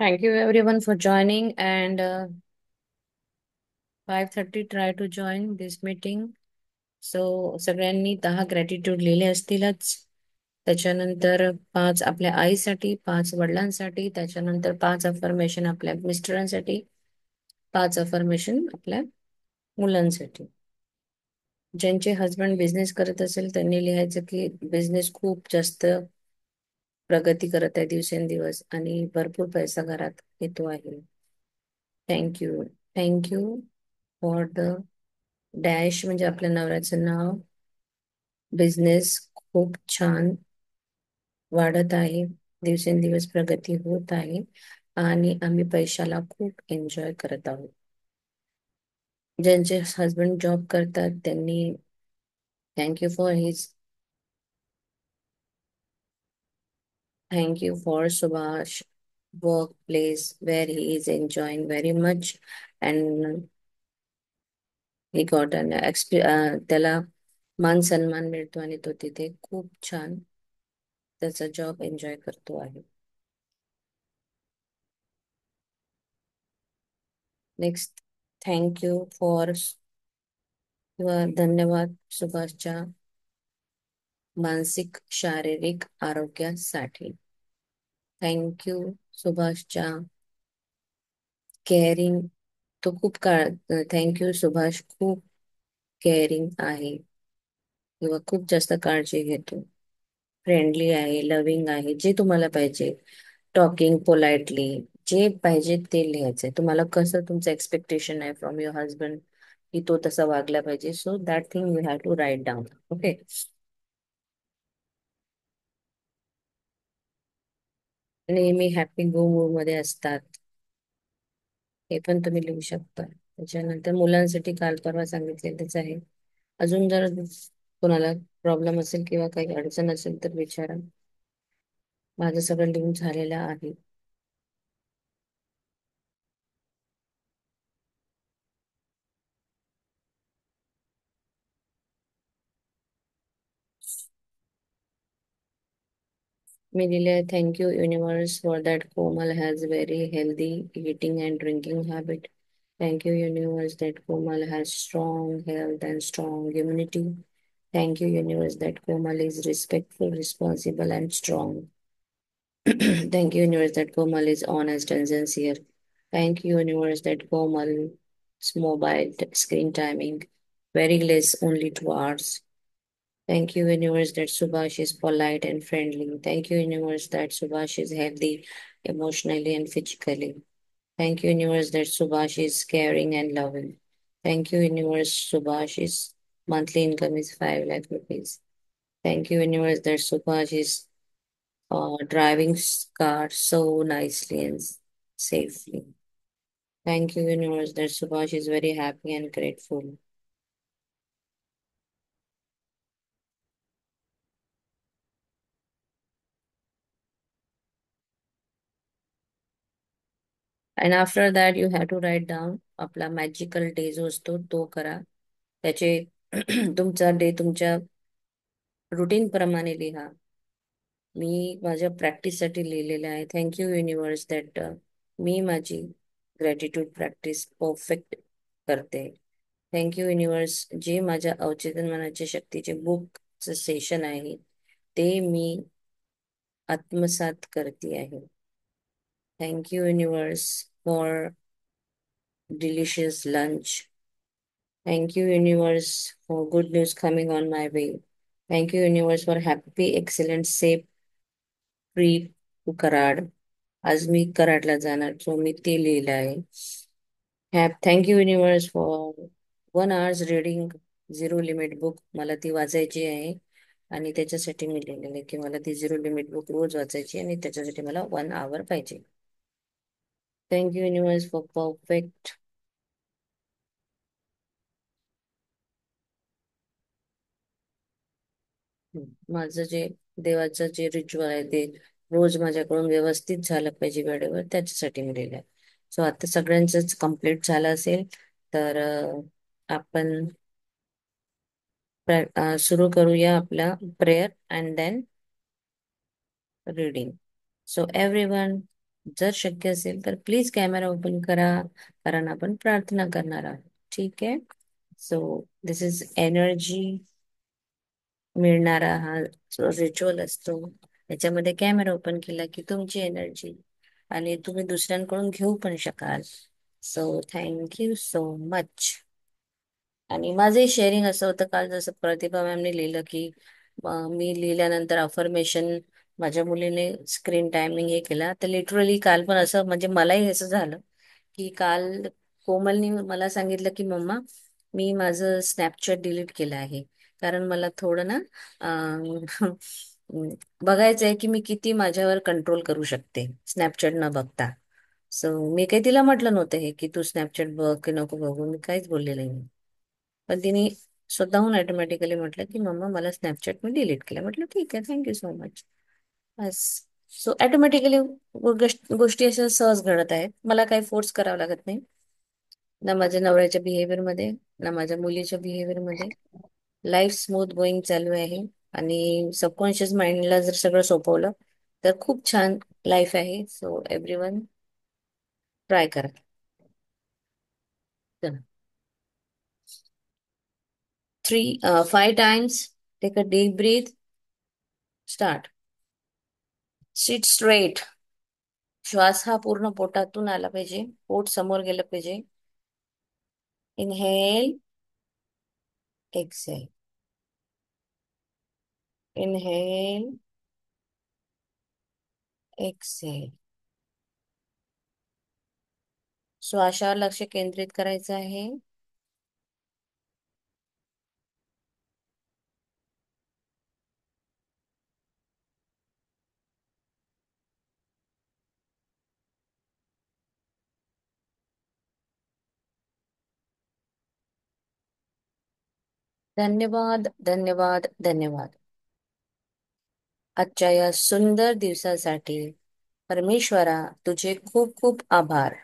Thank you everyone for joining and 5:30 try to join this meeting. So सगळ्यांनी 10 gratitude लिहिले असतीलच. त्याच्यानंतर 5 आपल्या आईसाठी, 5 वडिलांसाठी, त्याच्यानंतर 5 अफर्मेशन आपल्या मिस्टरांसाठी, 5 अफर्मेशन आपल्या मुलांसाठी. ज्यांचे हस्बंड बिझनेस करत असेल त्यांनी लिहायचं की बिझनेस खूप जास्त प्रगती करत आहे दिवसेंदिवस आणि भरपूर पैसा घरात येतो आहे. Thank you. Thank you for the dash म्हणजे आपल्या नवऱ्याचं नाव. बिझनेस खूप छान वाढत आहे. दिवसेंदिवस प्रगती होत आहे आणि आम्ही पैशाला खूप एन्जॉय करत आहोत. ज्यांचे हस्बंड जॉब करतात त्यांनी thank you for his thank you for Subhash workplace where he is enjoying very much and he got अन त्याला मान सन्मान मिळतो आणि तो तिथे खूप छान त्याचा जॉब एन्जॉय करतो आहे. नेक्स्ट थँक्यू फॉर किंवा धन्यवाद सुभाषच्या मानसिक शारीरिक आरोग्यासाठी. थँक्यू सुभाषच्या केअरिंग. तो खूप काळ थँक्यू सुभाष खूप केअरिंग आहे किंवा खूप जास्त काळजी घेतो. फ्रेंडली आहे, लव्हिंग आहे, जे तुम्हाला पाहिजे. टॉकिंग पोलाइटली, जे पाहिजे ते लिहायचंय. तुम्हाला कसं तुमचं एक्सपेक्टेशन आहे फ्रॉम युअर हजबंड की तो तसा वागला पाहिजे. So that thing you have to write down. Okay. नेहमी हॅपी गो मूड मध्ये असतात, हे पण तुम्ही लिहू शकता. त्याच्यानंतर मुलांसाठी काल परवा सांगितलेलंच आहे. अजून जर कोणाला प्रॉब्लेम असेल किंवा काही अडचण असेल तर विचारा. माझं सगळं लिहून झालेलं आहे. मी लिहिले thank you universe for that Komal has very healthy eating and drinking habit. Thank you universe that Komal has strong health and strong immunity. Thank you universe that Komal is respectful responsible and strong. Thank you, universe, that Komal is honest and sincere. Thank you, universe, that Komal's mobile screen timing very less, only 2 hours. Thank you, universe, that Subhash is polite and friendly. Thank you, universe, that Subhash is healthy emotionally and physically. Thank you, universe, that Subhash is caring and loving. Thank you, universe, Subhash's monthly income is 5 lakh rupees. Thank you, universe, that Subhash is driving car so nicely and safely. Thank you, universe, that Subhash is very happy and grateful. And after that, you have to write down आपला magical day जो असतो तो करा. त्याचे तुमचा day तुमच्या routine प्रमाणे लिहा. मी माझ्या प्रॅक्टिससाठी लिहिलेलं आहे. थँक्यू युनिव्हर्स दॅट मी माझी ग्रॅटिट्यूड प्रॅक्टिस परफेक्ट करते. थँक्यू युनिव्हर्स जे माझ्या अवचेतन शक्तीचे बुकचं सेशन आहे ते मी आत्मसात करते आहे. Thank you universe for delicious lunch. Thank you universe for good news coming on my way. Thank you universe for happy excellent safe trip to Karad. आज मी कराडला जाणार सो मी ते लिहिलं आहे. Thank you universe for 1 hours reading zero limit book. मला ती वाचायची आहे आणि त्याच्यासाठी मी लिहिलेलं आहे की मला ती झिरो लिमिट बुक रोज वाचायची आणि त्याच्यासाठी मला 1 hour पाहिजे. Thank you universe for perfect. माझं जे देवाचं जे रिच्युअल आहे ते रोज माझ्याकडून व्यवस्थित झालं पाहिजे वेळेवर, त्याच्यासाठी मी लिहिलं आहे. सो आता सगळ्यांचंच कम्प्लीट झालं असेल तर आपण सुरू करूया आपला prayer and then reading. So everyone जर शक्य असेल तर प्लीज कॅमेरा ओपन करा, कारण आपण प्रार्थना करणार आहोत. ठीक आहे. सो दिस इज एनर्जी मिळणारा हा जो रिच्युअल असतो, याच्यामध्ये कॅमेरा ओपन केला की तुमची एनर्जी आणि तुम्ही दुसऱ्यांकडून घेऊ पण शकाल. So thank you so much. आणि माझे शेअरिंग असं होतं काल, जसं प्रतिभा मॅमने लिहिलं की मी लिहिल्यानंतर अफर्मेशन माझ्या मुलीने स्क्रीन टायमिंग हे केला, तर लिटरली काल पण असं म्हणजे मलाही असं झालं की काल कोमलनी मला सांगितलं की मम्मा, मी माझं स्नॅपचॅट डिलीट केलं आहे, कारण मला थोडं ना अं, बघायचं आहे की मी किती माझ्यावर कंट्रोल करू शकते स्नॅपचॅट न बघता. सो मी काही तिला म्हटलं नव्हतं हे की तू स्नॅपचॅट बघ की नको बघू, मी काहीच बोललेलं नाही. पण तिने स्वतःहून ऑटोमॅटिकली म्हटलं की मम्मा मला स्नॅपचॅट मी डिलीट केलं. म्हटलं ठीक आहे, थँक्यू सो मच. बस. सो ऑटोमॅटिकली गोष्टी अशा सहज घडत आहेत, मला काही फोर्स करावं लागत नाही, ना माझ्या नवऱ्याच्या बिहेवियर मध्ये, ना माझ्या मुलीच्या बिहेवियर मध्ये. लाईफ स्मूथ गोईंग चालू आहे. आणि सबकॉन्शियस माइंडला जर सगळं सोपवलं तर खूप छान लाईफ आहे. सो एव्हरीवन ट्राय करा. Three 5 times. Take a deep breath. Start. Sit straight. श्वास हा पूर्ण पोटातून आला पाहिजे, पोट समोर गेलं पाहिजे. इनहेल. एक्सेल. इनहेल. एक्सेल. श्वासावर लक्ष केंद्रित करायचं आहे. धन्यवाद, धन्यवाद, धन्यवाद. आजच्या या सुंदर दिवसासाठी परमेश्वरा तुझे खूप खूप आभार.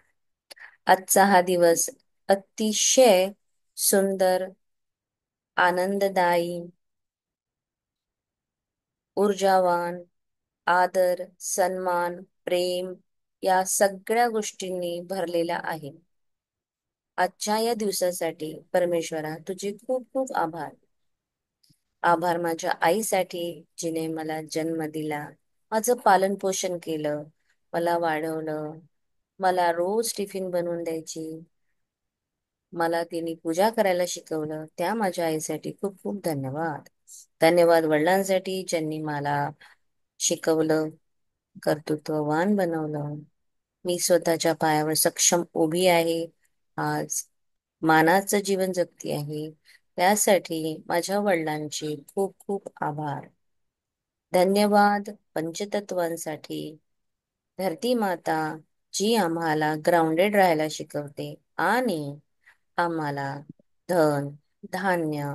आजचा हा दिवस अतिशय सुंदर, आनंददायी, ऊर्जावान, आदर, सन्मान, प्रेम या सगळ्या गोष्टींनी भरलेला आहे. आजच्या या दिवसासाठी परमेश्वरा तुझे खूप खूप आभार. आभार माझ्या आईसाठी, जिने मला जन्म दिला, माझं पालन पोषण केलं, मला वाढवलं, मला रोज टिफिन बनवून द्यायची, मला तिने पूजा करायला शिकवलं. त्या माझ्या आईसाठी खूप खूप धन्यवाद. धन्यवाद वडिलांसाठी, ज्यांनी मला शिकवलं, कर्तृत्ववान बनवलं. मी स्वतःच्या पायावर सक्षम उभी आहे. आज मानाचं जीवन जगती आहे. त्यासाठी माझ्या वडिलांचे खूप खूप आभार. धन्यवाद पंचतत्वांसाठी, धरती माता, जी आम्हाला ग्राउंडेड राहायला शिकवते आणि आम्हाला धन, धान्य,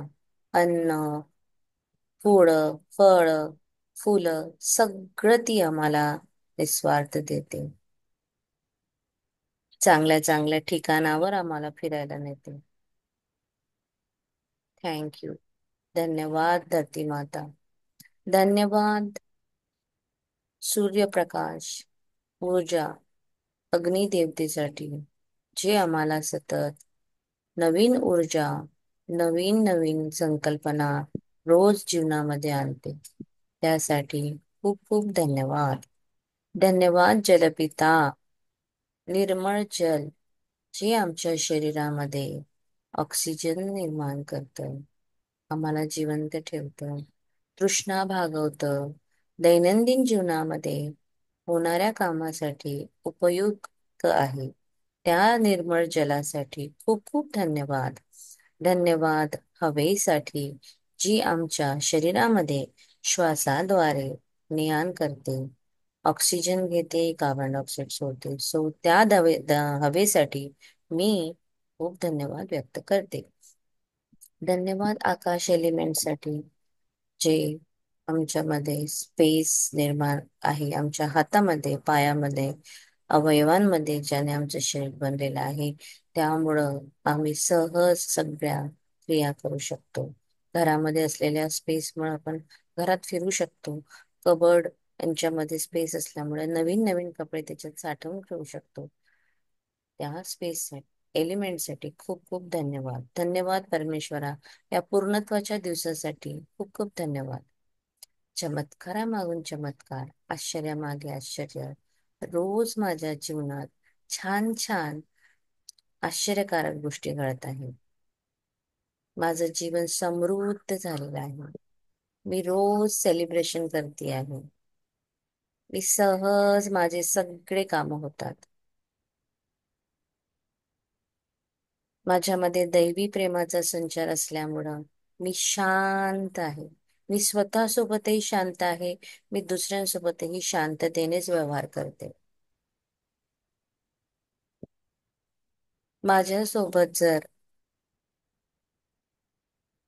अन्न, फुलं, फळ, फुलं सगळं ती आम्हाला निस्वार्थ देते. चांगल्या चांगल्या ठिकाणावर आम्हाला फिरायला नेते. Thank you. धन्यवाद धरती माता. धन्यवाद सूर्यप्रकाश, ऊर्जा, अग्निदेवतेसाठी, जे आम्हाला सतत नवीन ऊर्जा, नवीन नवीन संकल्पना रोज जीवनामध्ये आणते. त्यासाठी खूप खूप धन्यवाद. धन्यवाद जलपिता, निर्मळ जल, जे आमच्या शरीरामध्ये ऑक्सिजन निर्माण करतं, आम्हाला जिवंत ठेवतं, तृष्णा भागवतं, दैनंदिन जीवनामध्ये होणाऱ्या कामासाठी उपयुक्त आहे. त्या निर्मळ जलासाठी खूप खूप धन्यवाद. धन्यवाद हवेसाठी, जी आमच्या शरीरामध्ये श्वासाद्वारे ने करते, ऑक्सिजन घेते, कार्बन डायऑक्साईड सोडते. सो त्या हवेसाठी मी खूप धन्यवाद व्यक्त करते. धन्यवाद आकाश एलिमेंटसाठी, जे आमच्यामध्ये स्पेस निर्माण आहे, आमच्या हातामध्ये, पायामध्ये, अवयवांमध्ये, ज्याने आमचं शरीर बनलेलं आहे. त्यामुळं आम्ही सहज सगळ्या क्रिया करू शकतो. घरामध्ये असलेल्या स्पेसमुळे आपण घरात फिरू शकतो. कबड यांच्यामध्ये स्पेस असल्यामुळे नवीन नवीन कपडे त्याच्यात साठवून ठेवू शकतो. त्या स्पेससाठी, एलिमेंटसाठी खूप खूप धन्यवाद. धन्यवाद परमेश्वरा, या पूर्णत्वाच्या दिवसासाठी खूप खूप धन्यवाद. चमत्कारामागून चमत्कार, आश्चर्यामागे आश्चर्य. रोज माझ्या जीवनात छान छान आश्चर्यकारक गोष्टी घडत आहेत. माझं जीवन समृद्ध झालेलं आहे. मी रोज सेलिब्रेशन करते आहे. मी सहज माझे सगळे काम होतात. माझ्यामध्ये दैवी प्रेमाचा संचार असल्यामुळं मी शांत आहे. मी स्वतःसोबतही शांत आहे. मी दुसऱ्यांसोबतही शांततेनेच व्यवहार करते. माझ्यासोबत जर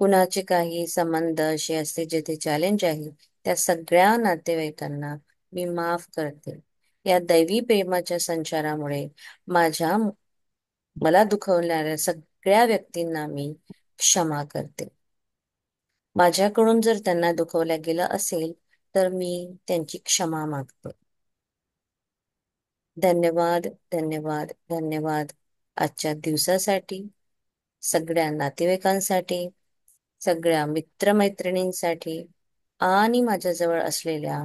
कुणाचे काही संबंध असे असते जेथे चॅलेंज आहे, त्या सगळ्या नातेवाईकांना मी माफ करते. या दैवी प्रेमाच्या संचारामुळे माझ्या मला दुखवणाऱ्या सगळ्या व्यक्तींना मी क्षमा करते. माझ्याकडून जर त्यांना दुखवल्या गेलं असेल तर मी त्यांची क्षमा मागते. धन्यवाद, धन्यवाद, धन्यवाद आजच्या दिवसासाठी, सगळ्या नातेवाईकांसाठी, सगळ्या मित्रमैत्रिणींसाठी आणि माझ्याजवळ असलेल्या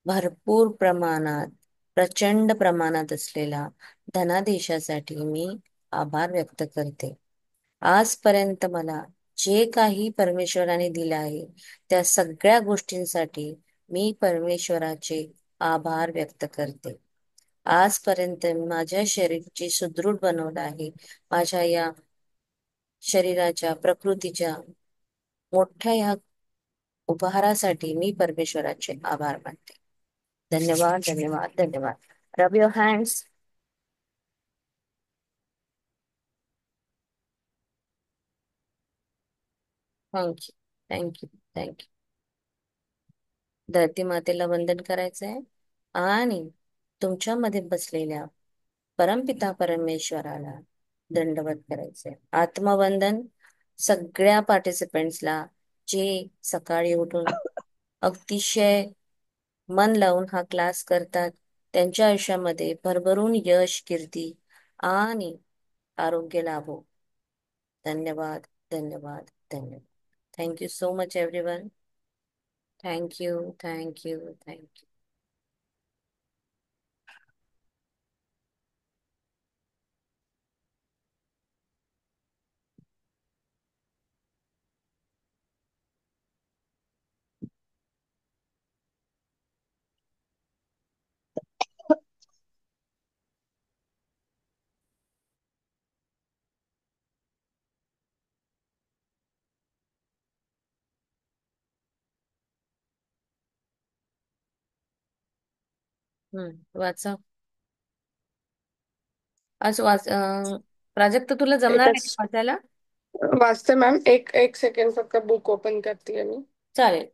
भरपूर प्रमाणात, प्रचंड प्रमाणात असलेल्या धनादेशासाठी मी आभार व्यक्त करते. आजपर्यंत मला जे काही परमेश्वराने दिलं आहे त्या सगळ्या गोष्टींसाठी मी परमेश्वराचे आभार व्यक्त करते. आजपर्यंत माझ्या शरीराची सुदृढ बनवलं आहे. माझ्या या शरीराच्या प्रकृतीच्या मोठ्या या उपहारासाठी मी परमेश्वराचे आभार मानते. धन्यवाद, धन्यवाद, धन्यवाद. रब your hands. Thank you, thank you, thank you. धरती मातेला वंदन करायचंय आणि तुमच्यामध्ये बसलेल्या परमपिता परमेश्वराला दंडवत करायचंय. आत्मवंदन सगळ्या पार्टिसिपेंट्सला जे सकाळी उठून अतिशय मन लावून हा क्लास करतात, त्यांच्या आयुष्यामध्ये भरभरून यश, कीर्ती आणि आरोग्य लाभो. धन्यवाद, धन्यवाद, धन्यवाद. Thank you so much everyone. Thank you, thank you, thank you. वाचा. आज प्राजक्त तुला जमणार आहे एकच का वाचायला? वाचते मॅम. एक एक सेकंड फक्त बुक ओपन करते मी. चालेल.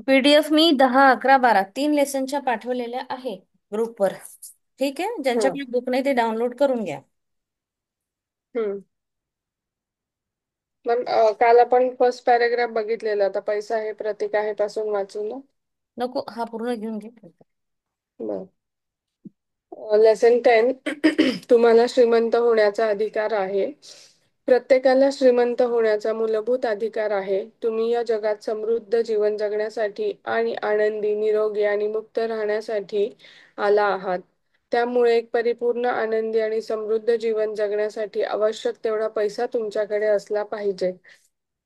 PDF मी 10, 11, 12 3 लेसनच्या पाठवलेल्या आहे ग्रुपवर. ठीक आहे, हम्म ज्यांच्याकडे बुक नाही ते डाउनलोड करून घ्या. हम्म मॅम, काल आपण फर्स्ट पॅराग्राफ बघितलेला, आता पैसा हे प्रतीक आहे पासून वाचून ना. नको, हा पूर्ण घेऊन घे. लेसन 10. तुम्हाला श्रीमंत होण्याचा अधिकार आहे. प्रत्येकाला श्रीमंत होण्याचा मूलभूत अधिकार आहे. तुम्ही या जगात समृद्ध जीवन जगण्यासाठी आणि आनंदी, निरोगी आणि मुक्त राहण्यासाठी आला आहात. त्यामुळे एक परिपूर्ण, आनंदी आणि समृद्ध जीवन जगण्यासाठी आवश्यक तेवढा पैसा तुमच्याकडे असला पाहिजे.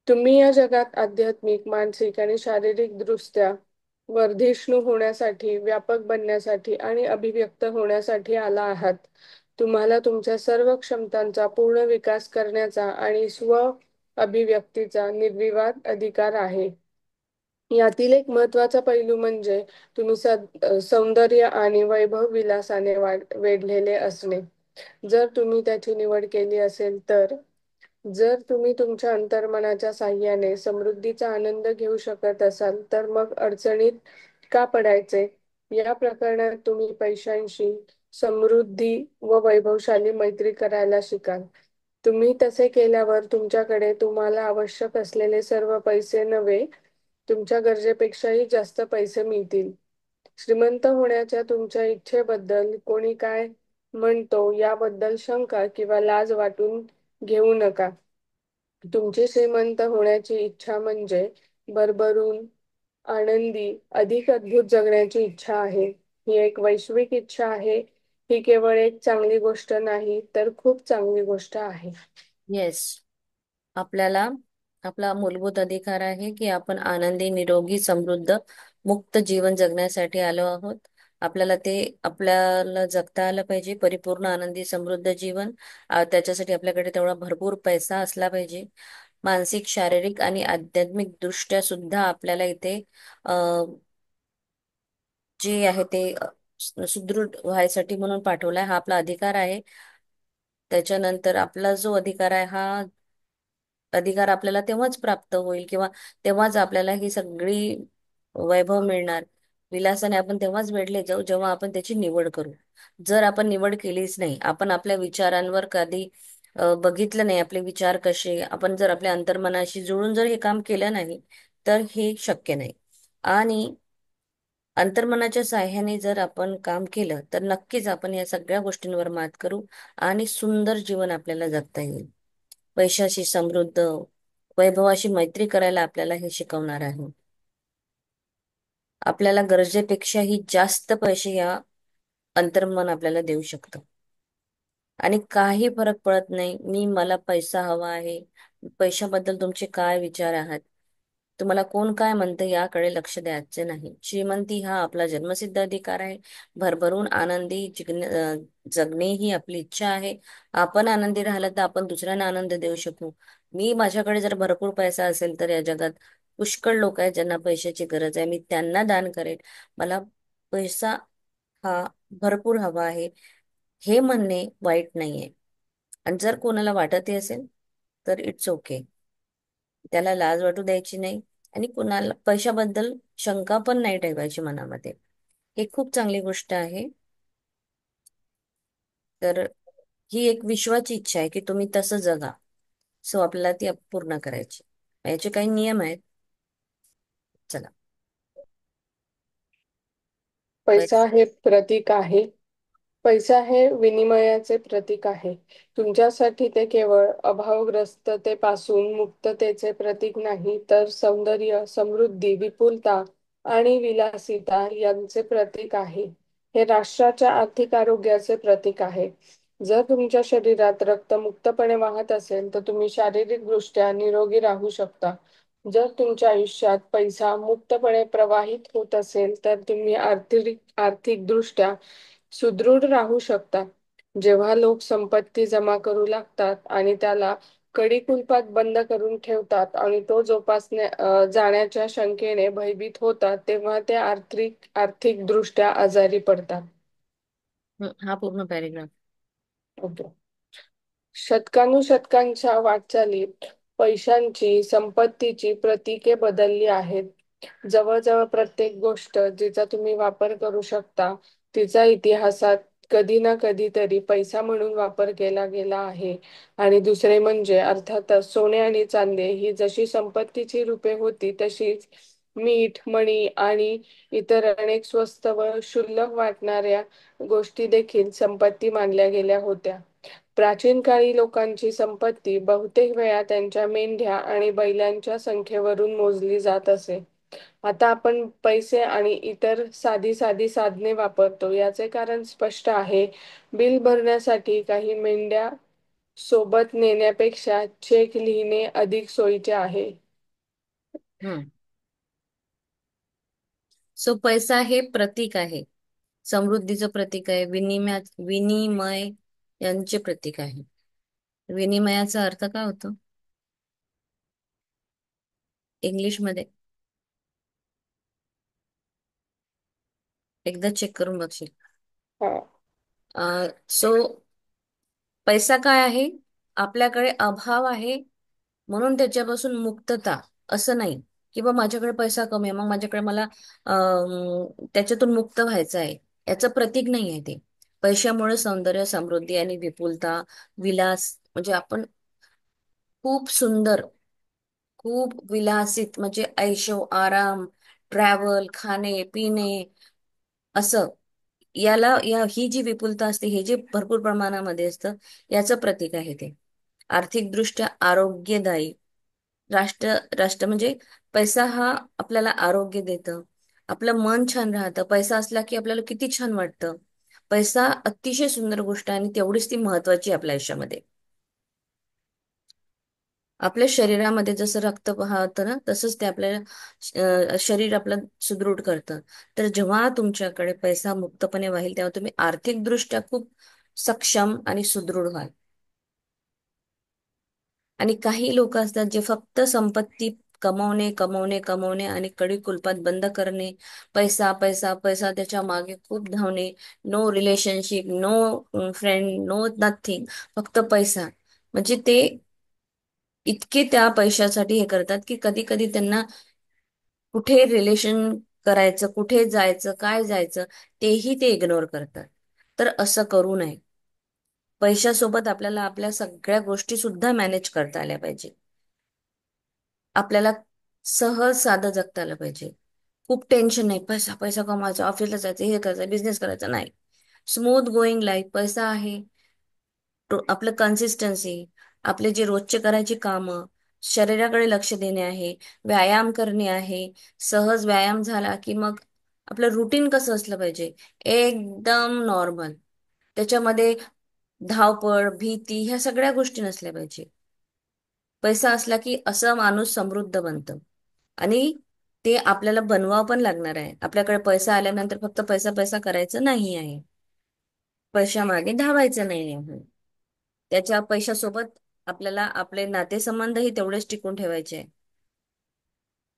तुम्ही या जगात आध्यात्मिक, मानसिक आणि शारीरिक दृष्ट्या वर्धिष्णू होण्यासाठी, व्यापक बनण्यासाठी आणि अभिव्यक्त होण्यासाठी आला आहात. तुम्हाला तुमच्या सर्व क्षमतांचा पूर्ण विकास करण्याचा आणि स्व अभिव्यक्तीचा निर्विवाद अधिकार आहे. यातील एक महत्त्वाचा पैलू म्हणजे तुम्ही सौंदर्य आणि वैभव विलासाने वेढलेले असणे. जर तुम्ही त्याची निवड केली असेल तर. जर तुम्ही तुमच्या अंतर्मनाच्या साहाय्याने समृद्धीचा आनंद घेऊ शकत असाल तर मग अडचणीत का पडायचे? या प्रकरणात तुम्ही पैशांशी समृद्धी व वैभवशाली मैत्री करायला शिकाल. तुम्ही तसे केल्यावर तुमच्याकडे तुम्हाला आवश्यक असलेले सर्व पैसे नव्हे तुमच्या गरजेपेक्षाही जास्त पैसे मिळतील. श्रीमंत होण्याच्या तुमच्या इच्छेबद्दल कोणी काय म्हणतो याबद्दल शंका किंवा लाज वाटून घेऊ नका. तुमची श्रीमंत होण्याची इच्छा म्हणजे भरभरून, आनंदी, अधिक अद्भुत जगण्याची इच्छा आहे. ही एक वैश्विक इच्छा आहे. ही केवळ एक चांगली गोष्ट नाही, तर खूप चांगली गोष्ट आहे. येस. आपल्याला आपला मूलभूत अधिकार आहे की आपण आनंदी, निरोगी, समृद्ध, मुक्त जीवन जगण्यासाठी आलो आहोत. आपल्याला जगता आलं पाहिजे परिपूर्ण आनंदी समृद्ध जीवन. त्याच्यासाठी आपल्याकडे तेवढा भरपूर पैसा असला पाहिजे. मानसिक, शारीरिक आणि आध्यात्मिक दृष्ट्या सुद्धा आपल्याला इथे अ, जे आहे ते सुदृढ व्हायसाठी म्हणून पाठवलाय. हा आपला अधिकार आहे. त्याच्यानंतर आपला जो अधिकार आहे हा अधिकार आपल्याला तेव्हाच प्राप्त होईल किंवा तेव्हाच आपल्याला ही सगळी वैभव मिळणार. विलासाने आपण तेव्हाच वेढले जाऊ जेव्हा आपण त्याची निवड करू. जर आपण निवड केलीच नाही, आपण आपल्या विचारांवर कधी बघितलं नाही आपले विचार कसे, आपण जर आपल्या अंतर्मनाशी जुळून जर हे काम केलं नाही, तर हे शक्य नाही. आणि अंतर्मनाच्या साह्याने जर आपण काम केलं तर नक्कीच आपण या सगळ्या गोष्टींवर मात करू आणि सुंदर जीवन आपल्याला जगता येईल. पैशाशी समृद्ध, वैभवाशी मैत्री करायला आपल्याला हे शिकवणार आहे. आपल्याला गरजेपेक्षाही जास्त पैसे या अंतर्मन आपल्याला देऊ शकतं. आणि काही फरक पडत नाही मला पैसा हवा आहे, पैशाबद्दल तुमचे काय विचार आहात, तुम्हाला कोण काय म्हणतं याकडे लक्ष द्यायचे नाही. श्रीमंती हा आपला जन्मसिद्ध अधिकार आहे. भरभरून आनंदी जगणे ही आपली इच्छा आहे. आपण आनंदी राहिलं तर आपण दुसऱ्यांना आनंद देऊ शकू. माझ्याकडे जर भरपूर पैसा असेल तर या जगात पुष्कळ लोक आहेत ज्यांना पैशाची गरज आहे, मी त्यांना दान करेल. मला पैसा हा भरपूर हवा आहे हे म्हणणे वाईट नाहीये. आणि जर कोणाला वाटतही असेल तर इट्स ओके, त्याला लाज वाटू द्यायची नाही. आणि कुणाला पैशाबद्दल शंका पण नाही ठेवायची मनामध्ये. ही खूप चांगली गोष्ट आहे. तर ही एक विश्वाची इच्छा आहे की तुम्ही तसं जगा. सो आपल्याला ती पूर्ण करायची. याचे काही नियम आहेत. चला. पैसा पैस हे प्रतीक आहे. पैसा हे विनिमयाचे प्रतीक आहे. तुमच्यासाठी ते केवळ अभावग्रस्ततेपासून मुक्ततेचे प्रतीक नाही, तर सौंदर्य, समृद्धी, विपुलता आणि विलासिता यांचे प्रतीक आहे. हे राष्ट्राच्या आर्थिक आरोग्याचे प्रतीक आहे. जर तुमच्या शरीरात रक्त मुक्तपणे वाहत असेल, तर तुम्ही शारीरिकदृष्ट्या निरोगी राहू शकता. जर तुमच्या आयुष्यात पैसा मुक्तपणे प्रवाहित होत असेल, तर तुम्ही आर्थिकदृष्ट्या सुदृढ राहू शकता. जेव्हा लोक संपत्ती जमा करू लागतात आणि त्याला कडी कुलपात बंद करून ठेवतात आणि तो जाण्याच्या शंकेने भयभीत होतात, तेव्हा ते आर्थिकदृष्ट्या आजारी पडतात. हा पूर्ण पॅरेग्राफ. ओके. शतकानुशतकांच्या वाटचालीत पैशांची, संपत्तीची प्रतीके बदलली आहेत. जवळजवळ प्रत्येक गोष्ट जिचा तुम्ही वापर करू शकता, तिचा इतिहासात कधी ना कधीतरी पैसा म्हणून वापर केला गेला आहे. आणि दुसरे म्हणजे अर्थातच सोने आणि चांदी ही जशी संपत्तीची रूपे होती, तशीच मीठ, मणी आणि इतर अनेक स्वस्त व क्षुल्लक वाटणाऱ्या गोष्टी देखील संपत्ती मानल्या गेल्या होत्या. प्राचीन काळी लोकांची संपत्ती बहुतेक वेळा त्यांच्या मेंढ्या आणि बैलांच्या संख्येवरून मोजली जात असे. आता आपण पैसे आणि इतर साधी साधी साधने वापरतो. याचे कारण स्पष्ट आहे. बिल भरण्यासाठी काही मेंढ्या सोबत नेण्यापेक्षा चेक लिहिणे अधिक सोयीचे आहे. हम्म. सो पैसा हे प्रतीक आहे, समृद्धीचं प्रतीक आहे, विनिमय यांचे प्रतीक आहे. विनिमयाचा अर्थ काय होतो इंग्लिश मध्ये? एकदा चेक करून बघशील. हा. सो पैसा काय आहे? आपल्याकडे अभाव आहे म्हणून त्याच्यापासून मुक्तता. असं नाही की बा माझ्याकडे पैसा कमी आहे मग मला त्याच्यातून मुक्त व्हायचं आहे. याचं प्रतीक नाही आहे ते. पैशामुळे सौंदर्य, समृद्धी आणि विपुलता, विलास म्हणजे आपण खूप सुंदर, खूप विलासित म्हणजे ऐशो आराम, ट्रॅव्हल, खाणे पिणे असं, ही जी विपुलता असते, हे जे भरपूर प्रमाणामध्ये असतं, याचं प्रतीक आहे ते. आर्थिकदृष्ट्या आरोग्यदायी राष्ट्र म्हणजे पैसा हा आपल्याला आरोग्य देतं, आपलं मन छान राहतं. पैसा असला की आपल्याला किती छान वाटतं. पैसा अतिशय सुंदर गोष्ट आहे आणि तेवढीच ती महत्वाची आहे आपल्या आयुष्यामध्ये. आपल्या शरीरामध्ये जसं रक्त वाहतं ना, तसंच ते आपल्याला शरीर आपलं सुदृढ करतं. तर जेव्हा तुमच्याकडे पैसा मुक्तपणे वाहील, तेव्हा तुम्ही आर्थिकदृष्ट्या खूप सक्षम आणि सुदृढ व्हाल. आणि काही लोक असतात जे फक्त संपत्ती कमवणे कमवणे कमवणे आणि कडी कुलपात बंद करणे, पैसा पैसा पैसा, त्याच्या मागे खूप धावणे, no relationship, no friend, no nothing, फक्त पैसा. म्हणजे ते इतके त्या पैशासाठी हे करतात की कधी कधी त्यांना कुठे रिलेशन करायचं, कुठे जायचं, काय जायचं, तेही ते इग्नोर करतात. तर असं करू नये. पैशासोबत आपल्याला आपल्या सगळ्या गोष्टी सुद्धा मॅनेज करता आल्या पाहिजे. आपल्याला सहज साधं जगता आलं पाहिजे. खूप टेन्शन नाही, पैसा पैसा कमवायचा, ऑफिसला जायचं, हे करायचं, बिझनेस करायचा नाही. Smooth going life. पैसा आहे, आपलं कन्सिस्टन्सी, आपले जे रोजचे करायची कामं, शरीराकडे लक्ष देणे आहे, व्यायाम करणे आहे. सहज व्यायाम झाला की मग आपलं रुटीन कसं असलं पाहिजे, एकदम नॉर्मल. त्याच्यामध्ये धावपळ, भीती ह्या सगळ्या गोष्टी नसल्या पाहिजे. पैसा असला की असं माणूस समृद्ध बनतं. आणि ते आपल्याला बनवावं पण लागणार आहे. आपल्याकडे पैसा आल्यानंतर फक्त पैसा पैसा करायचं नाही आहे, पैशामागे धावायचं नाही आहे. त्याच्या पैशासोबत आपल्याला आपले नातेसंबंधही तेवढेच टिकून ठेवायचे आहे.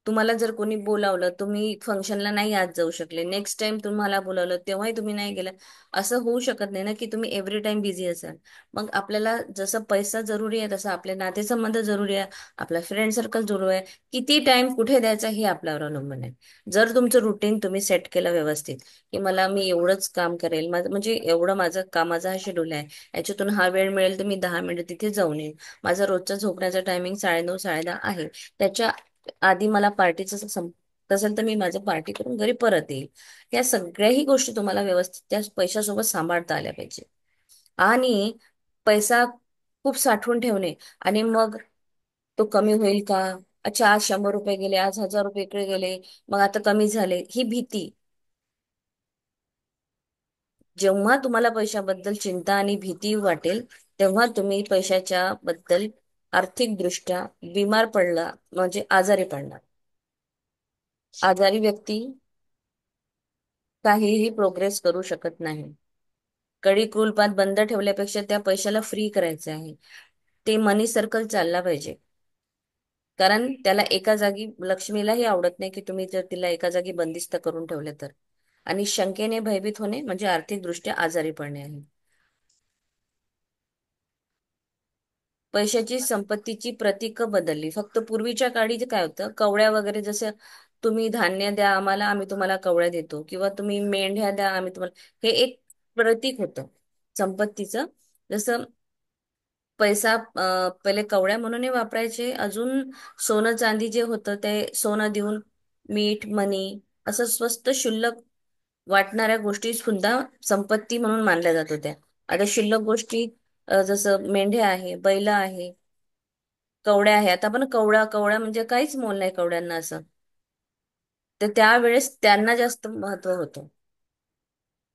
तुम्हाला जर कोणी बोलावलं, तुम्ही फंक्शनला नाही आज जाऊ शकले, नेक्स्ट टाइम तुम्हाला बोलावलं तेव्हाही तुम्ही नाही गेला, असं होऊ शकत नाही ना की तुम्ही एव्हरी टाइम बिझी असाल. मग आपल्याला जसं पैसा जरुरी आहे, तसं आपले नातेसंबंध जरुरी आहे, आपला फ्रेंड सर्कल जरुरी आहे. किती टाइम कुठे द्यायचा हे आपल्यावर अवलंबून आहे. जर तुमचं रुटीन तुम्ही सेट केलं व्यवस्थित, की मी एवढंच काम करेल, माझं म्हणजे एवढं माझं कामाचा हा शेड्यूल आहे, याच्यातून हा वेळ मिळेल तर मी 10 मिनिटं तिथे जाऊन येईल, माझा रोजचा झोपण्याचा टायमिंग 9:30 10:30 आहे, त्याच्या आधी मला पार्टीचं संपत असेल तर मी माझं पार्टी करून घरी परत येईल. या सगळ्याही गोष्टी तुम्हाला व्यवस्थित त्या पैशासोबत सांभाळता आल्या पाहिजे. आणि पैसा खूप साठवून ठेवणे आणि मग तो कमी होईल का, अच्छा आज 100 रुपये गेले, आज 1000 रुपये इकडे गेले, मग आता कमी झाले, ही भीती. जेव्हा तुम्हाला पैशाबद्दल चिंता आणि भीती वाटेल, तेव्हा तुम्ही पैशाच्या बद्दल आर्थिकदृष्ट्या बिमार पडला म्हणजे आजारी पडणार. आजारी व्यक्ती काहीही प्रोग्रेस करू शकत नाही. कडी कुलपात बंद ठेवल्यापेक्षा त्या पैशाला फ्री करायचे आहे. ते मनी सर्कल चालला पाहिजे. कारण त्याला एका जागी, लक्ष्मीलाही आवडत नाही की तुम्ही जर तिला एका जागी बंदिस्त करून ठेवले तर. आणि शंकेने भयभीत होणे म्हणजे आर्थिकदृष्ट्या आजारी पडणे आहे. पैशाची संपत्तीची प्रतीक बदलली. फक्त पूर्वीच्या काळी जे काय होतं, कवड्या वगैरे, जसं तुम्ही धान्य द्या आम्हाला, आम्ही तुम्हाला कवड्या देतो, किंवा तुम्ही मेंढ्या द्या, आम्ही तुम्हाला, हे एक प्रतीक होतं संपत्तीचं. जसं पैसा पहिले कवड्या म्हणूनही वापरायचे. अजून सोनं चांदी जे होतं ते सोनं देऊन, मीठ मनी, असं स्वस्त शुल्लक वाटणाऱ्या गोष्टी सुद्धा संपत्ती म्हणून मानल्या जात होत्या. आता शुल्लक गोष्टी जसं मेंढ्या आहे, बैल आहे, कवड्या आहे. आता पण कवडा कवडा म्हणजे काहीच मोल नाही कवड्यांना असं. तर त्यावेळेस त्यांना जास्त महत्व होतं.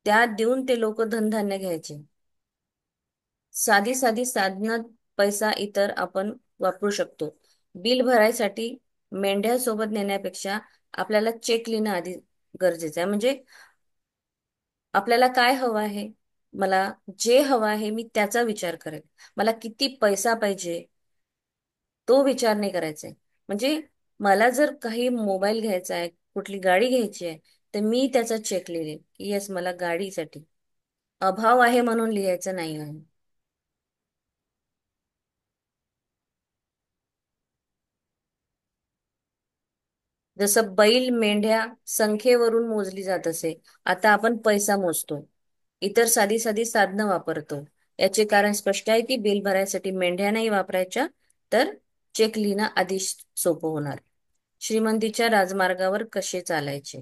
त्या देऊन ते लोक धनधान्य घ्यायचे. साधी साधी साधनं, पैसा इतर आपण वापरू शकतो. बिल भरायसाठी मेंढ्या सोबत नेण्यापेक्षा आपल्याला चेक लिहिणं आधी गरजेचं आहे. म्हणजे आपल्याला काय हवं आहे, मला जे हवं आहे मी त्याचा विचार करेल. मला किती पैसा पाहिजे तो विचार नाही करायचा आहे. म्हणजे मला जर काही मोबाईल घ्यायचा आहे, कुठली गाडी घ्यायची आहे, तर मी त्याचा चेक लिहिल की येस मला गाडीसाठी अभाव आहे म्हणून लिहायचं नाही आहे. जसं बैल मेंढ्या संख्येवरून मोजली जात असे, आता आपण पैसा मोजतो, इतर साधी साधी साधनं वापरतो. याचे कारण स्पष्ट आहे की बिल भरायसाठी मेंढ्या नाही वापरायच्या, तर चेक लिहिणं आधी सोपं होणार. श्रीमंतीच्या राजमार्गावर कसे चालायचे,